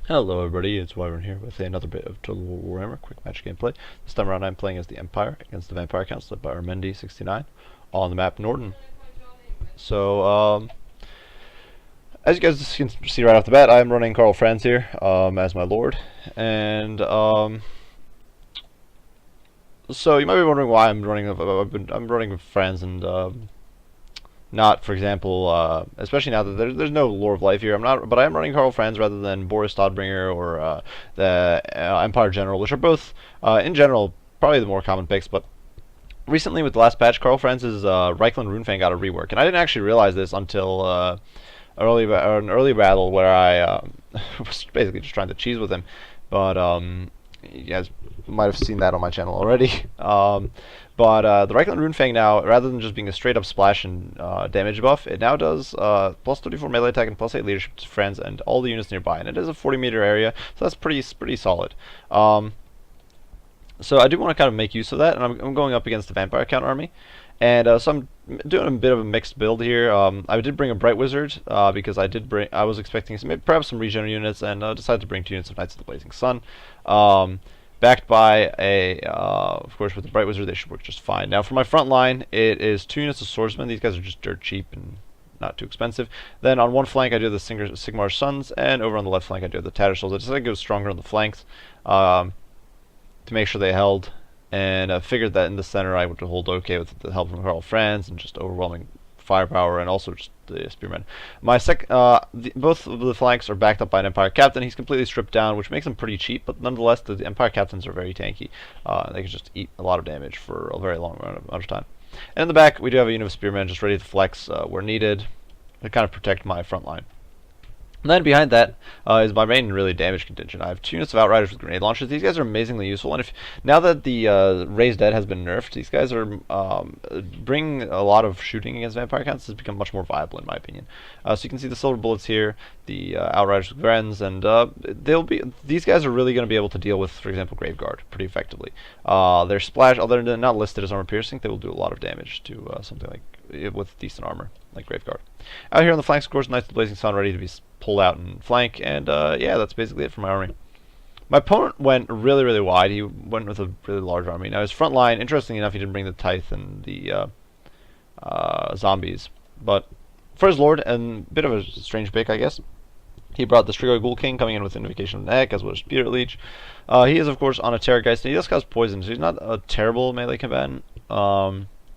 Hello everybody, it's Wyvern here with another bit of Total War Warhammer quick match gameplay. This time around I'm playing as the Empire against the Vampire Council led by Armendi 69 on the map Norden. So, as you guys can see right off the bat, I'm running Karl Franz here as my lord. And so you might be wondering why I'm running Franz and not, for example, especially now that there's no Lore of Life here. But I am running Karl Franz rather than Boris Stodbringer or the Empire General, which are both, in general, probably the more common picks. But recently, with the last patch, Karl Franz's Reichland Runefang got a rework, and I didn't actually realize this until an early battle where I was basically just trying to cheese with him. But you guys might have seen that on my channel already. But the Reichland Runefang now, rather than just being a straight up splash and damage buff, it now does plus 34 melee attack and plus 8 leadership to friends and all the units nearby. And it is a 40-meter area, so that's pretty solid. So I do want to kind of make use of that, and I'm going up against the Vampire Count army. And so I'm doing a bit of a mixed build here. I did bring a Bright Wizard because I was expecting perhaps some regen units, and decided to bring 2 units of Knights of the Blazing Sun. Backed by of course, with the Bright Wizard, they should work just fine. Now, for my front line, it is 2 units of Swordsmen. These guys are just dirt cheap and not too expensive. Then on one flank, I do the Sigmar's Sons, and over on the left flank, I do the Tattersouls. I decided to go stronger on the flanks to make sure they held, and I figured that in the center I would hold okay with the help from Karl Franz and just overwhelming firepower, and also just the spearmen. Both of the flanks are backed up by an Empire Captain. He's completely stripped down, which makes him pretty cheap, but nonetheless, the Empire Captains are very tanky. They can just eat a lot of damage for a very long amount of time. And in the back, we do have a unit of spearmen just ready to flex where needed to kind of protect my front line. And then behind that is my main really damage contingent. I have 2 units of Outriders with grenade launchers. These guys are amazingly useful, and now that the Raised Dead has been nerfed, these guys are bring a lot of shooting against Vampire Counts has become much more viable in my opinion. So you can see the silver bullets here, the Outriders with Vrens, and these guys are really going to be able to deal with, for example, Graveguard pretty effectively. Their splash, although they're not listed as armor piercing, they will do a lot of damage to something like with decent armor like Graveguard. Out here on the flanks, of course, Knights of the Blazing Sun ready to be pulled out and flank, and yeah, that's basically it for my army. My opponent went really wide. He went with a really large army. Now his front line, interestingly enough, he didn't bring the Tithe and the zombies, but for his lord, and a bit of a strange pick, I guess, he brought the Strigoi Ghoul King coming in with Invocation of the Neck, as well as Spirit Leech. He is, of course, on a Terrorgeist, and he does cause poison, so he's not a terrible melee combatant.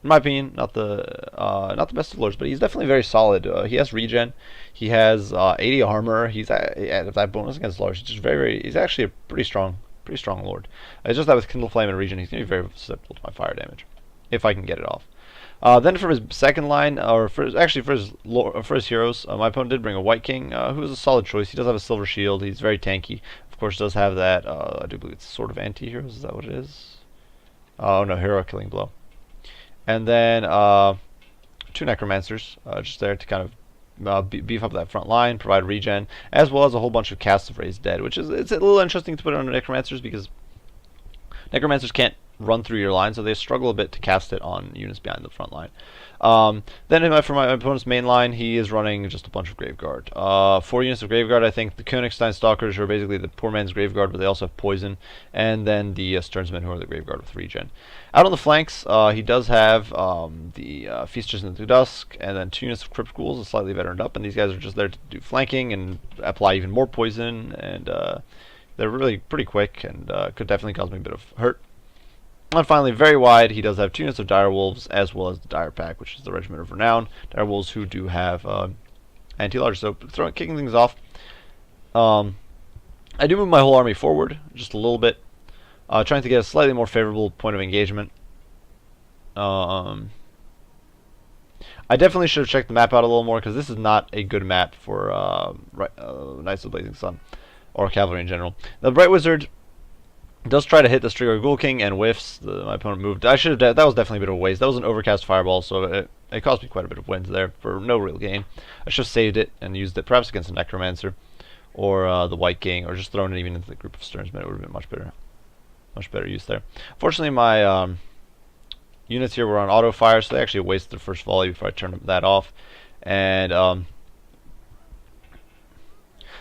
In my opinion, not the best of lords, but he's definitely very solid. He has regen, he has 80 armor. He's at that bonus against lords. He's just he's actually a pretty strong lord. It's just that with Kindle Flame and regen, he's gonna be very susceptible to my fire damage if I can get it off. Then for his second line, or for his heroes, my opponent did bring a White King, who is a solid choice. He does have a silver shield. He's very tanky. Of course, does have that. I do believe it's Sword of Anti-Heroes. Is that what it is? Oh no, Hero Killing Blow. And then 2 Necromancers, just there to kind of beef up that front line, provide regen, as well as a whole bunch of casts of Raised Dead, which it's a little interesting to put on Necromancers because Necromancers can't run through your line, so they struggle a bit to cast it on units behind the front line. Then for my opponent's main line, he is running just a bunch of Graveguard. 4 units of Graveguard, I think. The Königstein Stalkers, who are basically the poor man's Graveguard, but they also have poison. And then the Sternsmen, who are the Graveguard with regen. Out on the flanks, he does have the Feasters into Dusk, and then 2 units of Crypt Ghouls, slightly veteraned up. And these guys are just there to do flanking and apply even more poison. And they're really pretty quick and could definitely cause me a bit of hurt. And finally, very wide, he does have 2 units of Dire Wolves, as well as the Dire Pack, which is the Regiment of Renown. Dire Wolves who do have anti-large. So, kicking things off, I do move my whole army forward, just a little bit, trying to get a slightly more favorable point of engagement. I definitely should have checked the map out a little more, because this is not a good map for Knights of the Blazing Sun, or Cavalry in general. The Bright Wizard does try to hit the Strigoi Ghoul King and whiffs. My opponent moved. That was definitely a bit of a waste. That was an overcast fireball, so it cost me quite a bit of wins there for no real gain. I should have saved it and used it perhaps against a Necromancer or the White King, or just thrown it even into the group of Sternsmen. It would have been much better use there. Fortunately, my units here were on auto fire, so they actually wasted the first volley before I turned that off. And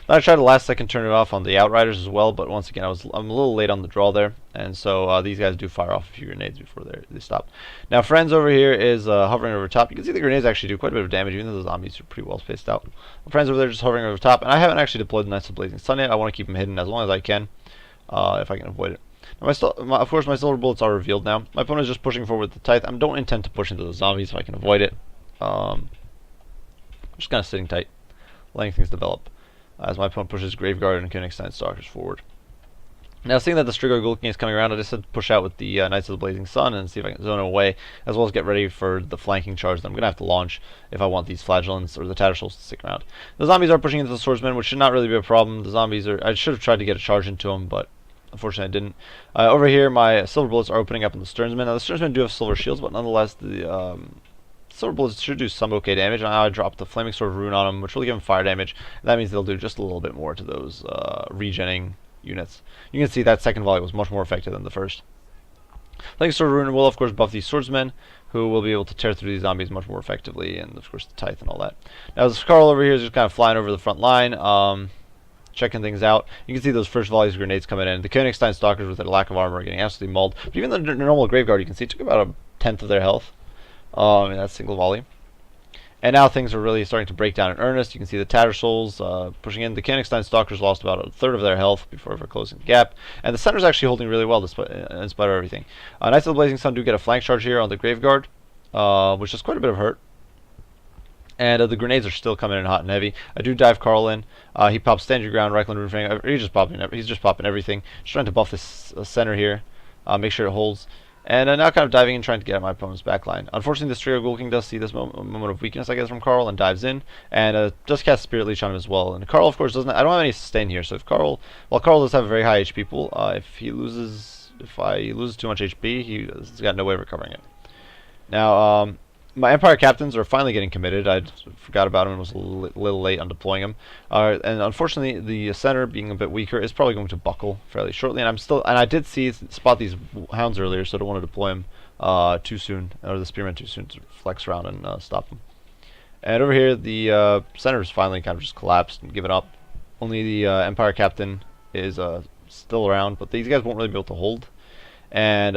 Then I tried to last second turn it off on the Outriders as well, but once again I'm a little late on the draw there, and so these guys do fire off a few grenades before they stop. Now Franz over here is hovering over top. You can see the grenades actually do quite a bit of damage, even though the zombies are pretty well spaced out. Franz over there just hovering over top, and I haven't actually deployed the Knights of the Blazing Sun yet. I want to keep them hidden as long as I can, if I can avoid it. Now of course my silver bullets are revealed now. My opponent is just pushing forward with the Tithe. I don't intend to push into the zombies if I can avoid it. I'm just kind of sitting tight, letting things develop as my opponent pushes Graveguard and Königstein Stalkers forward. Now, seeing that the Strigo Ghoul King is coming around, I just said push out with the Knights of the Blazing Sun and see if I can zone it away, as well as get ready for the flanking charge that I'm going to have to launch if I want these Flagellants or the Tattersouls to stick around. The zombies are pushing into the Swordsmen, which should not really be a problem. The zombies are... I should have tried to get a charge into them, but unfortunately I didn't. Over here, my silver bullets are opening up in the Sternsmen. Now, the Sternsmen do have silver shields, but nonetheless, the... silver bullets should do some okay damage. Now I dropped the Flaming Sword rune on them, which will give them fire damage. That means they'll do just a little bit more to those regenning units. You can see that second volley was much more effective than the first. Flaming Sword rune will of course buff these swordsmen, who will be able to tear through these zombies much more effectively, and of course the Tithe and all that. Now this Karl over here is just kind of flying over the front line, checking things out. You can see those first volleys of grenades coming in. The Königstein Stalkers with their lack of armor are getting absolutely mauled. But even the normal Graveguard, you can see, took about a tenth of their health in that single volley. And now things are really starting to break down in earnest. You can see the Tattersouls pushing in. The Königstein Stalkers lost about a third of their health before closing the gap. And the center's actually holding really well despite, in spite of everything. Knights of the Blazing Sun do get a flank charge here on the Graveguard, which is quite a bit of hurt. And the grenades are still coming in hot and heavy. I do dive Karl in. He pops Stand Your Ground, Reikland Runefang. He's just popping everything. Just trying to buff this center here. Make sure it holds. And now kind of diving in, trying to get at my opponent's backline. Unfortunately, the Strigo Ghoul King does see this moment of weakness, I guess, from Karl, and dives in, and does cast Spirit Leech on him as well. And Karl, of course, doesn't... I don't have any sustain here, so if Karl... Well, Karl does have a very high HP pool. If I loses too much HP, he's got no way of recovering it. Now, my Empire Captains are finally getting committed. I forgot about him and was a little late on deploying him. And unfortunately, the center, being a bit weaker, is probably going to buckle fairly shortly. And I did spot these hounds earlier, so I don't want to deploy them too soon, or the spearmen too soon, to flex around and stop them. And over here, the center's finally kind of just collapsed and given up. Only the Empire Captain is still around, but these guys won't really be able to hold. And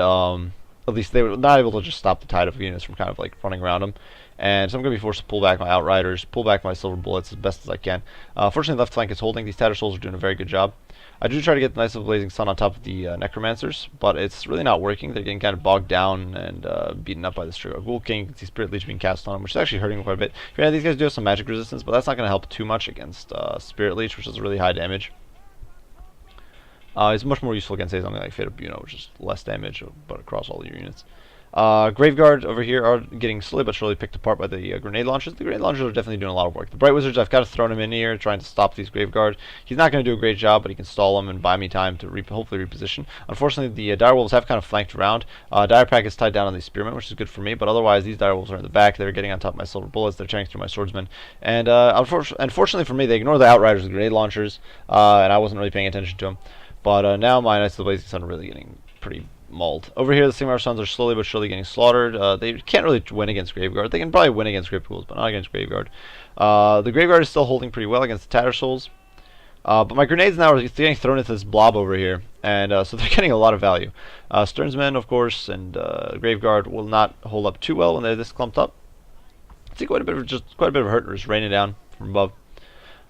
at least they were not able to just stop the tide of units from kind of like running around them. And so I'm going to be forced to pull back my Outriders, pull back my Silver Bullets as best as I can. Fortunately, left flank is holding. These Tattersouls are doing a very good job. I do try to get the Knights of the Blazing Sun on top of the Necromancers, but it's really not working. They're getting kind of bogged down and beaten up by the Strigo Ghoul King. You can see Spirit Leech being cast on them, which is actually hurting them quite a bit. Yeah, these guys do have some magic resistance, but that's not going to help too much against Spirit Leech, which is really high damage. It's much more useful against, say, something like Fate of Buno, which is less damage, but across all your units. Graveguard over here are getting slowly but surely picked apart by the grenade launchers. The grenade launchers are definitely doing a lot of work. The Bright Wizards, I've got to throw him in here, trying to stop these Graveguard. He's not going to do a great job, but he can stall them and buy me time to hopefully reposition. Unfortunately, the Direwolves have kind of flanked around. Direpack is tied down on these Spearmen, which is good for me, but otherwise these Direwolves are in the back. They're getting on top of my Silver Bullets. They're tearing through my Swordsmen. And unfortunately for me, they ignore the Outriders with grenade launchers, and I wasn't really paying attention to them. But now my Knights of the Blazing Sun are really getting pretty mauled. Over here, the Sigmar Suns are slowly but surely getting slaughtered. They can't really win against Graveguard. They can probably win against Grave Pools, but not against Graveguard. The Graveguard is still holding pretty well against the Tattersouls. But my grenades now are getting thrown into this blob over here, and so they're getting a lot of value. Sternsmen, of course, and Graveguard will not hold up too well when they're this clumped up. I see quite a bit of hurt just raining down from above.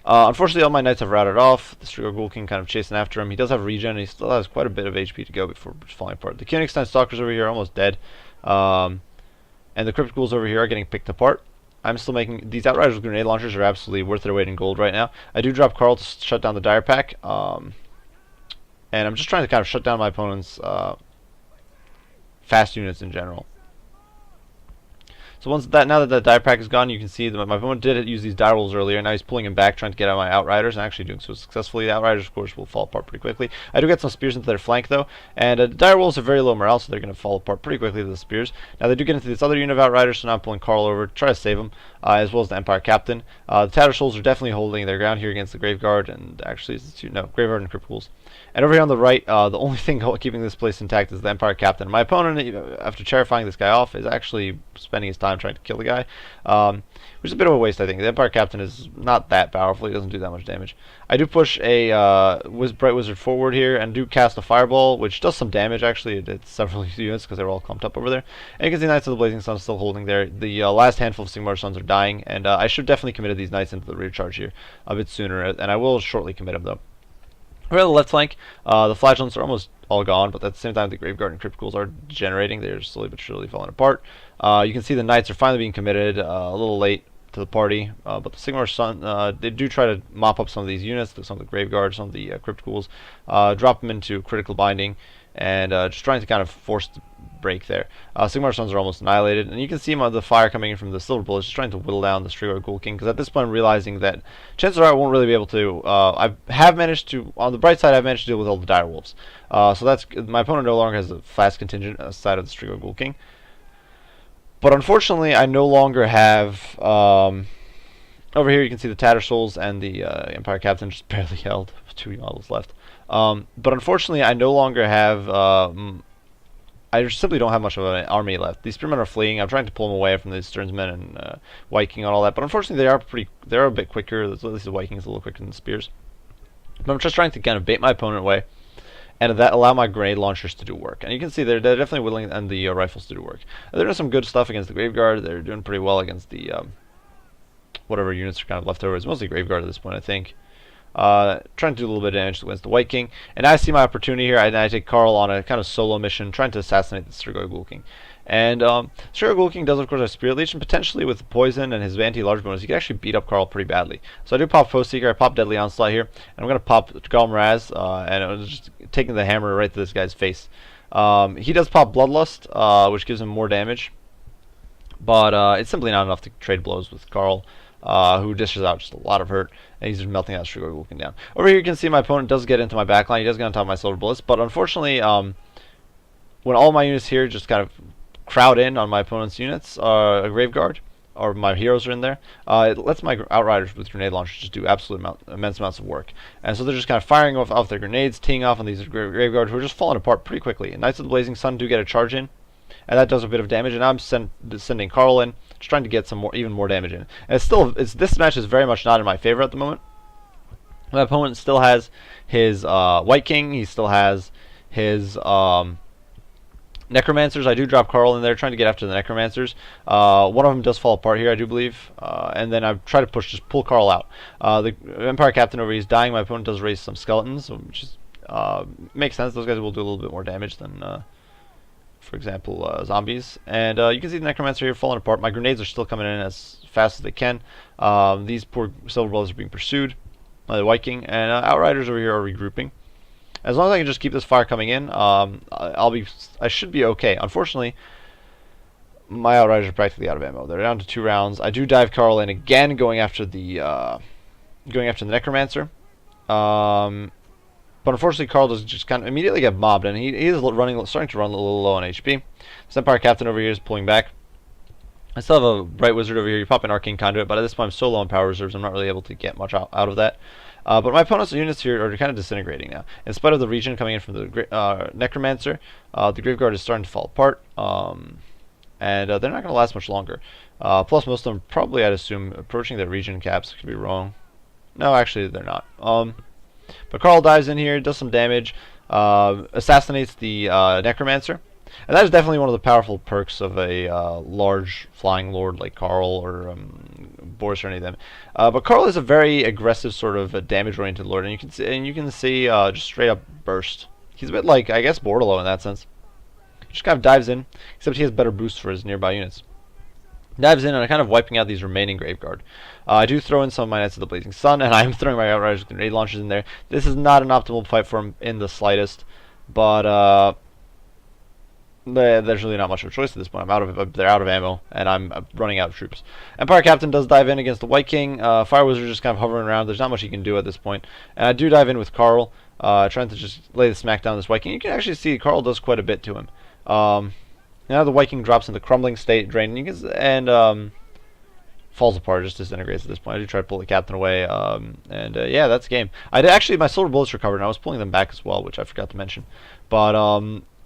Unfortunately, all my knights have routed off. The Strigo Ghoul King kind of chasing after him. He does have regen, and he still has quite a bit of HP to go before falling apart. The Königstein Stalkers over here are almost dead. And the Crypt Ghouls over here are getting picked apart. I'm still making... These Outriders with grenade launchers are absolutely worth their weight in gold right now. I do drop Karl to shut down the Dire Pack. And I'm just trying to kind of shut down my opponent's fast units in general. So now that the Dire Pack is gone, you can see that my opponent did use these Direwolves earlier. Now he's pulling him back, trying to get out my Outriders, and actually doing so successfully. The Outriders, of course, will fall apart pretty quickly. I do get some spears into their flank, though, and the Direwolves are very low morale, so they're going to fall apart pretty quickly to the spears. Now they do get into this other unit of Outriders, so now I'm pulling Karl over to try to save him, as well as the Empire Captain. The Tattersouls are definitely holding their ground here against the Graveguard, and actually, Graveguard and Crypt Ghouls. And over here on the right, the only thing keeping this place intact is the Empire Captain. My opponent, after terrifying this guy off, is actually spending his time time trying to kill the guy, which is a bit of a waste, I think. The Empire Captain is not that powerful. He doesn't do that much damage. I do push a Bright Wizard forward here and do cast a Fireball, which does some damage, actually. It's several units because they're all clumped up over there. And you can see Knights of the Blazing Sun still holding there. The last handful of Sigmar Suns are dying, and I should definitely commit these Knights into the rear charge here a bit sooner, and I will shortly commit them, though. Over on the left flank, the Flagellants are almost all gone, but at the same time the Graveguard and Crypt Ghouls are degenerating. They're slowly but surely falling apart. You can see the Knights are finally being committed, a little late to the party, but the Sigmar Sun, they do try to mop up some of these units, some of the Graveguards, some of the Crypt Ghouls, drop them into critical binding, and just trying to kind of force the break there. Sigmar Suns are almost annihilated, and you can see the fire coming in from the Silver Bullets, just trying to whittle down the Strigoi Ghoul King, because at this point I'm realizing that chances are I won't really be able to, I have managed to, on the bright side, I've managed to deal with all the Dire Wolves. So that's, my opponent no longer has a fast contingent aside of the Strigoi Ghoul King. But unfortunately, I no longer have, over here you can see the Tattersouls and the Empire Captain just barely held, with 2 models left. But unfortunately, I no longer have, I simply don't have much of an army left. These Spearmen are fleeing. I'm trying to pull them away from the Stearnsmen and White King and all that, but unfortunately they're a bit quicker. At least the White King's a little quicker than the Spears. But I'm just trying to kind of bait my opponent away, and that allow my grenade launchers to do work. And you can see they're definitely willing, and the rifles to do work. And they're doing some good stuff against the Graveguard. They're doing pretty well against the whatever units are kind of left over. It's mostly Graveguard at this point, I think. Trying to do a little bit of damage against the White King. And I see my opportunity here, and I take Karl on a kind of solo mission, trying to assassinate the Strigoi Ghoul King. And Strigoi Ghoul King does, of course, have Spirit Leech, and potentially with poison and his anti-large bonus, he can actually beat up Karl pretty badly. So I do pop Foe Seeker, I pop Deadly Onslaught here, and I'm going to pop Garl Mraz, and I'm just taking the hammer right to this guy's face. He does pop Bloodlust, which gives him more damage, but it's simply not enough to trade blows with Karl. Who dishes out just a lot of hurt, and he's just melting that Strigoi Ghoul King down. Over here you can see my opponent does get into my backline, he does get on top of my Silver Bullets, but unfortunately, when all my units here just kind of crowd in on my opponent's units, a Graveguard, or my heroes are in there, it lets my Outriders with grenade launchers just do immense amounts of work. And so they're just kind of firing off their grenades, teeing off on these Graveguards who are just falling apart pretty quickly. And Knights of the Blazing Sun do get a charge in, and that does a bit of damage, and I'm sending Karl in, just trying to get some even more damage in. And this match is very much not in my favor at the moment. My opponent still has his White King, he still has his Necromancers. I do drop Karl in there, trying to get after the Necromancers. One of them does fall apart here, I do believe, and then I try to just pull Karl out. The Empire Captain over here is dying. My opponent does raise some skeletons, which is, makes sense. Those guys will do a little bit more damage than, for example, zombies. And you can see the Necromancer here falling apart. My grenades are still coming in as fast as they can. These poor Silver Brothers are being pursued by the White King, and Outriders over here are regrouping. As long as I can just keep this fire coming in, I should be okay. Unfortunately, my Outriders are practically out of ammo. They're down to 2 rounds. I do dive Karl in again, going after the Necromancer. But unfortunately, Karl does just kind of immediately get mobbed, and he is starting to run a little low on HP. This Empire Captain over here is pulling back. I still have a Bright Wizard over here. You pop an Arcane Conduit, but at this point I'm so low on power reserves, I'm not really able to get much out of that. But my opponent's units here are kind of disintegrating now. In spite of the regen coming in from the Necromancer, the Graveguard is starting to fall apart, and they're not going to last much longer. Plus, most of them probably, I'd assume, approaching their regen caps. Could be wrong. No, actually, they're not. But Karl dives in here, does some damage, assassinates the Necromancer. And that is definitely one of the powerful perks of a large flying lord like Karl or Boris or any of them. But Karl is a very aggressive sort of damage-oriented lord, and you can see just straight up burst. He's a bit like, I guess, Bordalo in that sense. He just kind of dives in, except he has better boosts for his nearby units. Dives in and I'm kind of wiping out these remaining Graveguard. I do throw in some of my Knights of the Blazing Sun, and I'm throwing my Outriders with grenade launchers in there. This is not an optimal fight for him in the slightest, but there's really not much of a choice at this point. They're out of ammo, and I'm running out of troops. Empire Captain does dive in against the White King. Fire Wizard just kind of hovering around. There's not much he can do at this point. And I do dive in with Karl, trying to just lay the smack down on this White King. You can actually see Karl does quite a bit to him. Now the White King drops into crumbling state, drained, and falls apart, just disintegrates at this point. I do try to pull the Captain away, yeah, that's game. Actually, my Silver Bullets recovered, and I was pulling them back as well, which I forgot to mention. But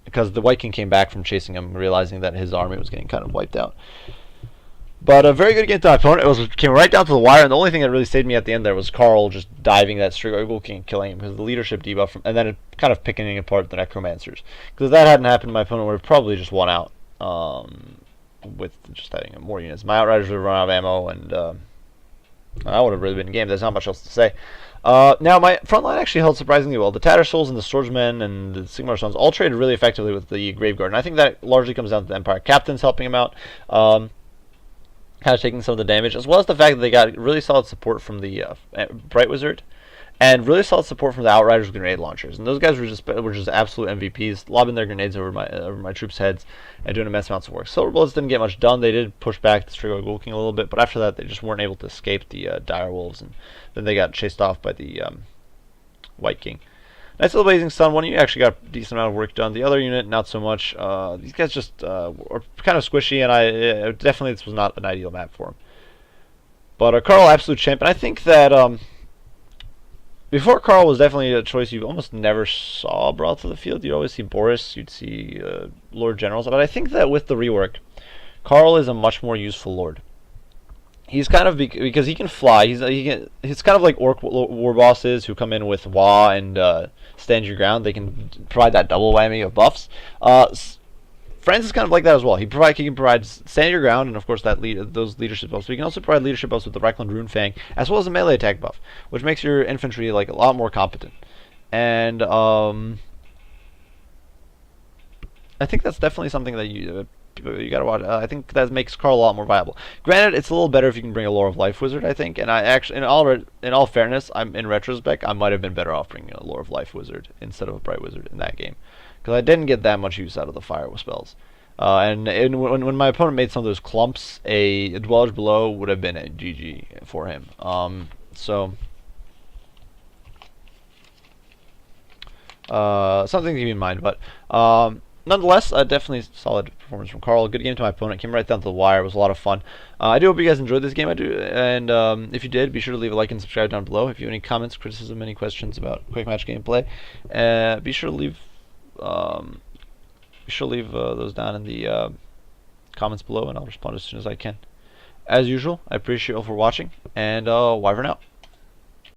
because the White King came back from chasing him, realizing that his army was getting kind of wiped out. But a very good game to my opponent. Came right down to the wire, and the only thing that really saved me at the end there was Karl just diving that Strigoi Ghoul King and killing him because of the leadership debuff, and then it kind of picking apart the Necromancers. Because if that hadn't happened, my opponent would have probably just won out with just having more units. My Outriders would have run out of ammo, and I would have really been in game. There's not much else to say. Now, my front line actually held surprisingly well. The Tattersouls and the Swordsmen and the Sigmar Stones all traded really effectively with the Graveguard, and I think that largely comes down to the Empire Captains helping him out. Kind of taking some of the damage, as well as the fact that they got really solid support from the Bright Wizard, and really solid support from the Outriders with grenade launchers. And those guys were just absolute MVPs, lobbing their grenades over my troops' heads and doing immense amounts of work. Silver Bullets didn't get much done. They did push back the Strigoi Ghoul King a little bit, but after that they just weren't able to escape the Dire Wolves, and then they got chased off by the White King. Nice little Blazing Sun. One unit actually got a decent amount of work done. The other unit, not so much. These guys just were kind of squishy, and definitely this was not an ideal map for him. But Karl, absolute champ, and I think that before Karl was definitely a choice you almost never saw brought to the field. You'd always see Boris, you'd see Lord Generals, but I think that with the rework, Karl is a much more useful Lord. He's kind of because he can fly. He's kind of like Orc war bosses who come in with Wah and stand your ground. They can provide that double whammy of buffs. Franz is kind of like that as well. He can provide stand your ground and of course those leadership buffs. But he can also provide leadership buffs with the Reikland Runefang as well as a melee attack buff, which makes your infantry like a lot more competent. And I think that's definitely something that you gotta watch. I think that makes Karl a lot more viable. Granted, it's a little better if you can bring a Lore of Life Wizard, I think. And I actually, in all fairness, in retrospect, I might have been better off bringing a Lore of Life Wizard instead of a Bright Wizard in that game, because I didn't get that much use out of the fire spells. And when my opponent made some of those clumps, a Dwellers Below would have been a GG for him. So something to keep in mind, but nonetheless, definitely solid performance from Karl. Good game to my opponent. Came right down to the wire. It was a lot of fun. I do hope you guys enjoyed this game. I do, and if you did, be sure to leave a like and subscribe down below. If you have any comments, criticism, any questions about quick match gameplay, be sure to leave those down in the comments below, and I'll respond as soon as I can. As usual, I appreciate you all for watching, and bye for now.